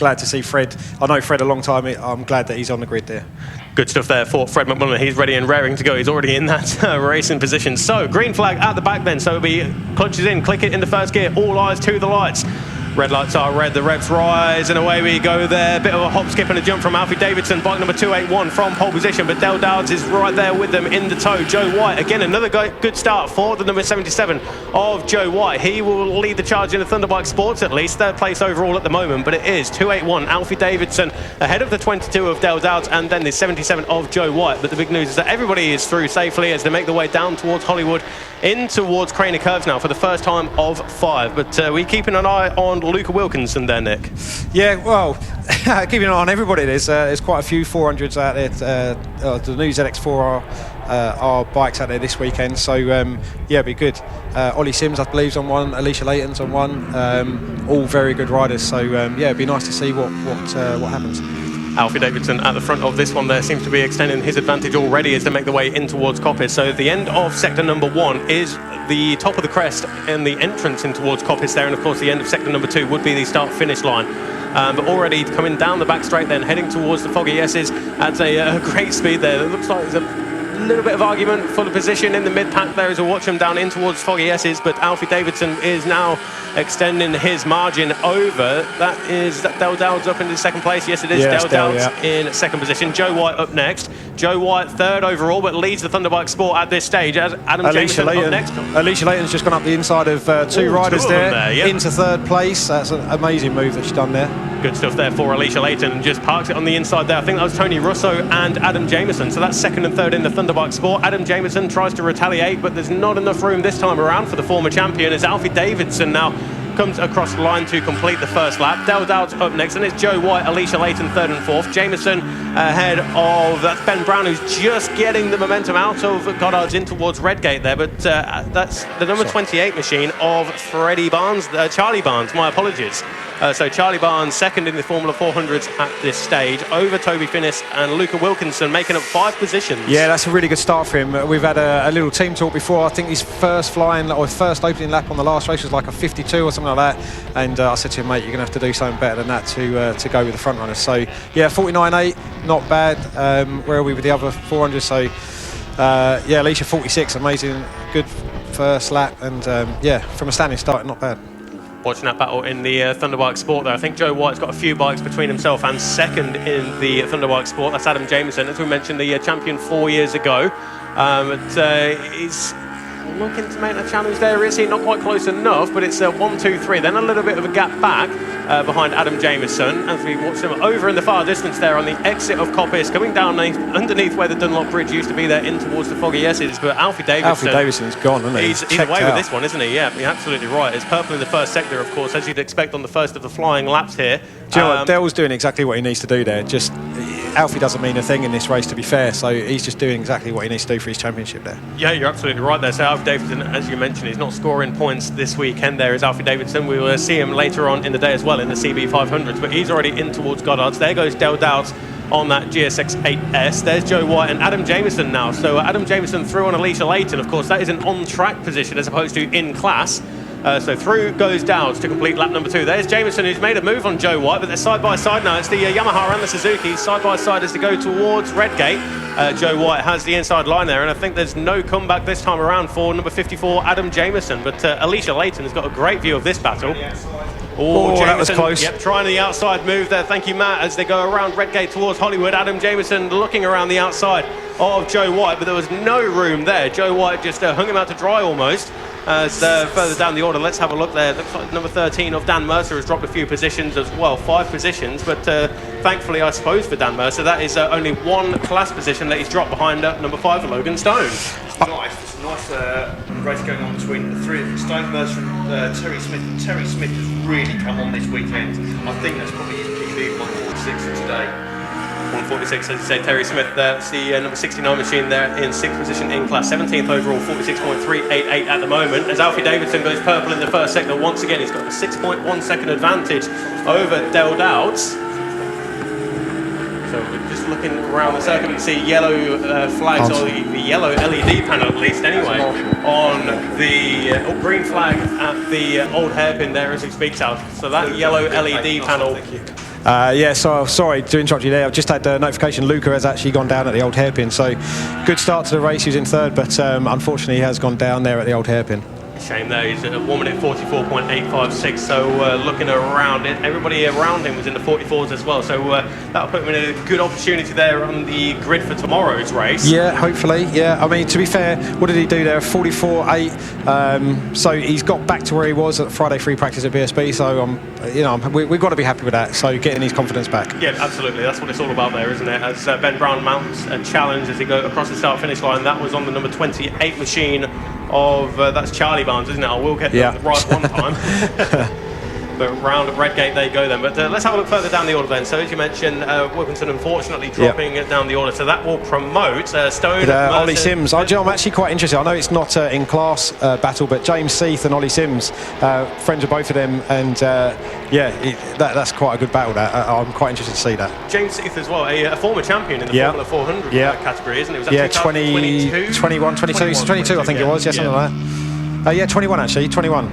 glad to see Fred. I know Fred a long time. I'm glad that he's on the grid there. Good stuff there for Fred McMullen. He's ready and raring to go. He's already in that racing position. So, green flag at the back then. So it'll be clutches in, click it in the first gear. All eyes to the lights. Red lights are red, the revs rise, and away we go there. Bit of a hop, skip and a jump from Alfie Davidson, bike number 281 from pole position, but Dale Dowds is right there with them in the tow. Joe White, again, another good start for the number 77 of Joe White. He will lead the charge in the Thunderbike Sports, at least, third place overall at the moment, but it is 281 Alfie Davidson ahead of the 22 of Dale Dowds, and then the 77 of Joe White. But the big news is that everybody is through safely as they make their way down towards Hollywood, in towards Craner Curves now for the first time of 5. But we're keeping an eye on Luca Wilkinson there, Nick. Yeah, well, keeping an eye on everybody. There's quite a few 400s out there. The new ZX4 are bikes out there this weekend, so yeah, it'll be good. Ollie Sims, I believe, is on one. Alicia Layton's on one. All very good riders. So yeah, it'd be nice to see what happens. Alfie Davidson at the front of this one there seems to be extending his advantage already as they make their way in towards Coppice. So the end of sector number 1 is the top of the crest and the entrance in towards Coppice there, and of course the end of sector number 2 would be the start-finish line. But already coming down the back straight then, heading towards the Foggy S's at a great speed there. It looks like there's a little bit of argument for the position in the mid-pack there as we watch him down in towards Foggy S's, but Alfie Davidson is now extending his margin over. That is Dale Dowds up into second place. Yes, it is. Yes, Dale Dowds in second position. Joe White up next. Joe White third overall, but leads the Thunderbike Sport at this stage. As Adam Jameson up next. Alicia Layton's just gone up the inside of two riders there yep. Into third place. That's an amazing move that she's done there. Good stuff there for Alicia Layton. Just parks it on the inside there. I think that was Tony Russo and Adam Jameson. So that's second and third in the Thunderbike Sport. Adam Jameson tries to retaliate, but there's not enough room this time around for the former champion as Alfie Davidson now comes across the line to complete the first lap. Dale Dowds up next, and it's Joe White, Alicia Layton third and fourth. Jameson ahead of, that's Ben Brown, who's just getting the momentum out of Goddard's in towards Redgate there, but that's the number 28 machine of Freddie Barnes, Charlie Barnes, my apologies. So Charlie Barnes second in the Formula 400s at this stage, over Toby Finnis and Luca Wilkinson, making up 5 positions. Yeah, that's a really good start for him. We've had a little team talk before. I think his first opening lap on the last race was like a 52 or something like that. And I said to him, mate, you're going to have to do something better than that to go with the front runners. So yeah, 49.8, not bad. Where are we with the other 400? So yeah, Alicia 46, amazing, good first lap, and yeah, from a standing start, not bad. Watching that battle in the Thunderbike Sport there. I think Joe White's got a few bikes between himself and second in the Thunderbike Sport. That's Adam Jameson, as we mentioned, the champion 4 years ago. He's looking to make the challenge there, is he? Not quite close enough, but it's 1, 2, 3. Then a little bit of a gap back behind Adam Jameson as we watch him over in the far distance there on the exit of Coppice, coming down underneath where the Dunlop Bridge used to be there in towards the Foggy S's. But Alfie Davidson's gone, isn't he? He's away with this one, isn't he? Yeah, you're absolutely right. It's purple in the first sector, of course, as you'd expect on the first of the flying laps here. Do you know what? Dale's doing exactly what he needs to do there. Just Alfie doesn't mean a thing in this race, to be fair, so he's just doing exactly what he needs to do for his championship there. Yeah, you're absolutely right there. So Alfie Davidson, as you mentioned, he's not scoring points this weekend there is Alfie Davidson. We will see him later on in the day as well in the CB500s, but he's already in towards Goddard's. There goes Dale Dowds on that GSX 8S. There's Joe White and Adam Jameson now. So Adam Jameson through on Alicia Layton. Of course, that is an on-track position as opposed to in class. So through goes Dowds to complete lap number 2. There's Jameson, who's made a move on Joe White, but they're side by side now. It's the Yamaha and the Suzuki side by side as they go towards Redgate. Joe White has the inside line there, and I think there's no comeback this time around for number 54, Adam Jameson. But Alicia Layton has got a great view of this battle. Oh, that was close. Yep, trying the outside move there. Thank you, Matt, as they go around Redgate towards Hollywood. Adam Jameson looking around the outside of Joe White, but there was no room there. Joe White just hung him out to dry almost. As further down the order, let's have a look there. Looks like number 13 of Dan Mercer has dropped a few positions as well, 5 positions, but thankfully, I suppose, for Dan Mercer, that is only 1 class position that he's dropped behind number 5 of Logan Stone. It's a nice race going on between the 3 of them, Stone, Mercer and Terry Smith. And Terry Smith has really come on this weekend. I think that's probably his PB 146 of today. 146, as you say, Terry Smith, that's the number 69 machine there in 6th position in class, 17th overall, 46.388 at the moment. As Alfie Davidson goes purple in the first sector, once again, he's got a 6.1 second advantage over Dale Dowds. So we're just looking around the circuit, we can see yellow flags, or the yellow LED panel at least anyway, on the green flag at the old hairpin there as he speaks out. So that yellow LED panel Yeah, so sorry to interrupt you there. I've just had a notification Luca has actually gone down at the old hairpin. So good start to the race. He was in third, but unfortunately he has gone down there at the old hairpin. Shame there, he's at 1 minute 44.856, so looking around it, everybody around him was in the 44s as well, so that'll put him in a good opportunity there on the grid for tomorrow's race. Yeah, hopefully, yeah. I mean, to be fair, what did he do there? 44.8, so he's got back to where he was at Friday free practice at BSB, so we've got to be happy with that, so getting his confidence back. Yeah, absolutely, that's what it's all about there, isn't it? As Ben Brown mounts a challenge as he goes across the start-finish line, that was on the number 28 machine of, that's Charlie Barnes, isn't it? I will get that right one time. But round at Redgate they go then. But let's have a look further down the order then. So as you mentioned, Wilkinson unfortunately dropping down the order. So that will promote Stone. Ollie Sims. I'm actually quite interested. I know it's not in class battle, but James Seath and Ollie Sims, friends of both of them, and that's quite a good battle. I'm quite interested to see that. James Seath as well, a former champion in the Formula 400 category, isn't it? Was that 21, 22, I think it was. Yeah, something like that. 21 actually. 21.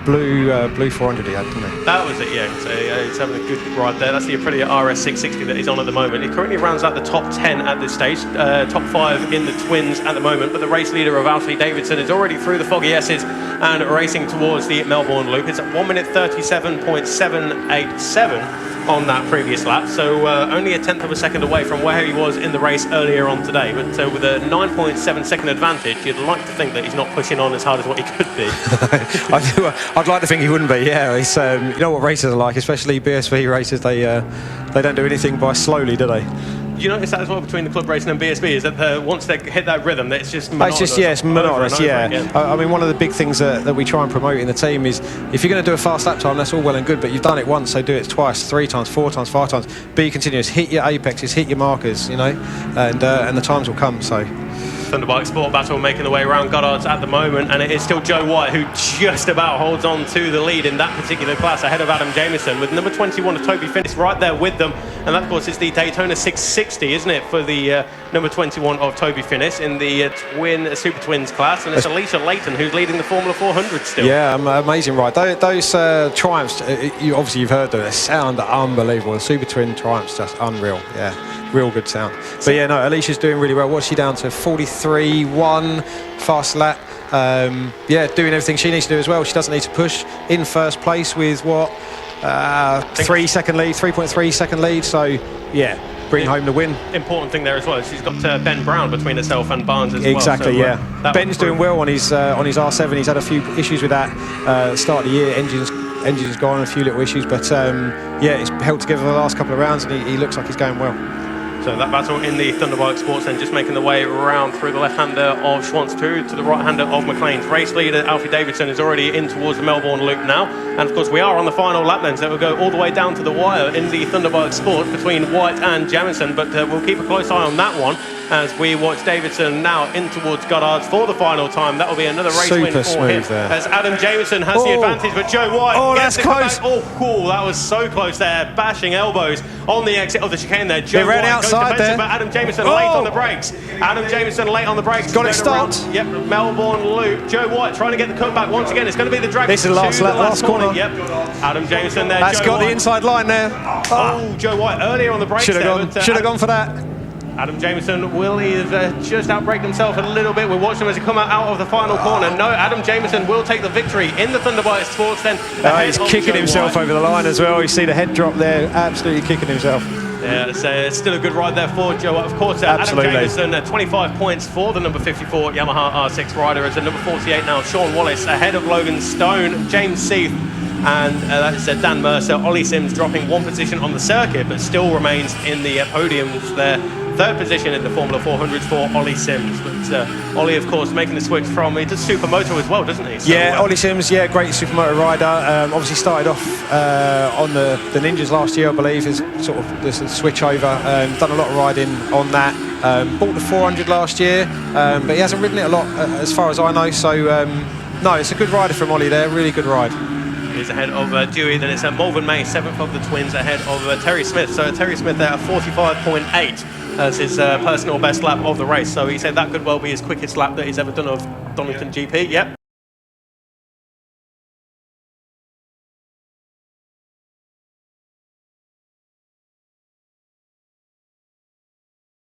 Blue 400 he had, didn't he? That was it, yeah. So he's having a good ride there. That's the Aprilia RS 660 that he's on at the moment. He currently rounds out the top 10 at this stage, top 5 in the twins at the moment. But the race leader of Alfie Davidson is already through the foggy S's and racing towards the Melbourne Loop. It's at 1 minute 37.787 on that previous lap, so only a tenth of a second away from where he was in the race earlier on today. But with a 9.7 second advantage, you'd like to think that he's not pushing on as hard as what he could be. I'd like to think he wouldn't be. Yeah, it's, you know what races are like, especially BSV races. They don't do anything by slowly, do they? You notice that as well between the club racing and BSB, is that once they hit that rhythm, it's just monotonous. It's monotonous. Yeah. I mean, one of the big things that we try and promote in the team is if you're going to do a fast lap time, that's all well and good, but you've done it once, so do it twice, 3 times, 4 times, 5 times. Be continuous, hit your apexes, hit your markers, and the times will come. So. Thunderbike Sport Battle making the way around Goddard's at the moment, and it is still Joe White who just about holds on to the lead in that particular class ahead of Adam Jameson, with number 21 of Toby Finnis right there with them. And that, of course, is the Daytona 660, isn't it, for the number 21 of Toby Finnis in the Super Twins class. And it's Alicia Layton who's leading the Formula 400 still. Yeah, amazing ride. Those triumphs, you've heard them, they sound unbelievable. The Super Twin triumphs, just unreal. Yeah. Real good sound. But yeah, no, Alicia's doing really well. What's she down to? 43.1 fast lap. Doing everything she needs to do as well. She doesn't need to push, in first place with 3 second lead, 3.3 second lead. So yeah, bring home the win. Important thing there as well. She's got Ben Brown between herself and Barnes as well. Exactly, so, Ben's doing well on his R7. He's had a few issues with that start of the year. Engine's gone, a few little issues, but he's held together the last couple of rounds, and he looks like he's going well. So that battle in the Thunderbike Sports then, just making the way around through the left-hander of Schwantz to the right-hander of McLean's. Race leader Alfie Davidson is already in towards the Melbourne Loop now. And of course we are on the final lap then, so we'll go all the way down to the wire in the Thunderbike Sports between White and Jamison. But we'll keep a close eye on that one as we watch Davidson now in towards Goddard's for the final time. That will be another race win for him. As Adam Jameson has the advantage, but Joe White that's close. That was so close there, bashing elbows on the exit of the chicane there. Joe White outside there. But Adam Jameson late on the brakes. Adam Jameson late on the brakes. Got it stopped. Yep, Melbourne Loop. Joe White trying to get the cutback once again. It's going to be the drag. This is the last corner. Yep. Adam Jameson there. That's got the inside line there. Joe White earlier on the brakes. Should have gone for that. Adam Jameson, will he have just outbraked himself a little bit? We'll watch him as he come out of the final corner. No, Adam Jameson will take the victory in the Thunderbike Sports then. He's kicking himself over the line as well. You see the head drop there, absolutely kicking himself. Yeah, it's still a good ride there for Joe. Of course, Adam Jameson, 25 points for the number 54 Yamaha R6 rider. As a number 48 now, Sean Wallace ahead of Logan Stone, James Seath, and that's Dan Mercer. Ollie Sims dropping 1 position on the circuit, but still remains in the podiums there. 3rd position in the Formula 400 for Ollie Sims. But Ollie, of course, making the switch from, he does supermoto as well, doesn't he? So, Ollie Sims, great supermoto rider. Obviously started off on the Ninjas last year, I believe, is sort of this switch over. Done a lot of riding on that. Bought the 400 last year, but he hasn't ridden it a lot as far as I know. So, no, it's a good rider from Ollie there, really good ride. He's ahead of Dewey, then it's Malvern May, 7th of the twins, ahead of Terry Smith. So Terry Smith there at 45.8 as his personal best lap of the race. So he said that could well be his quickest lap that he's ever done of Donington GP. Yep.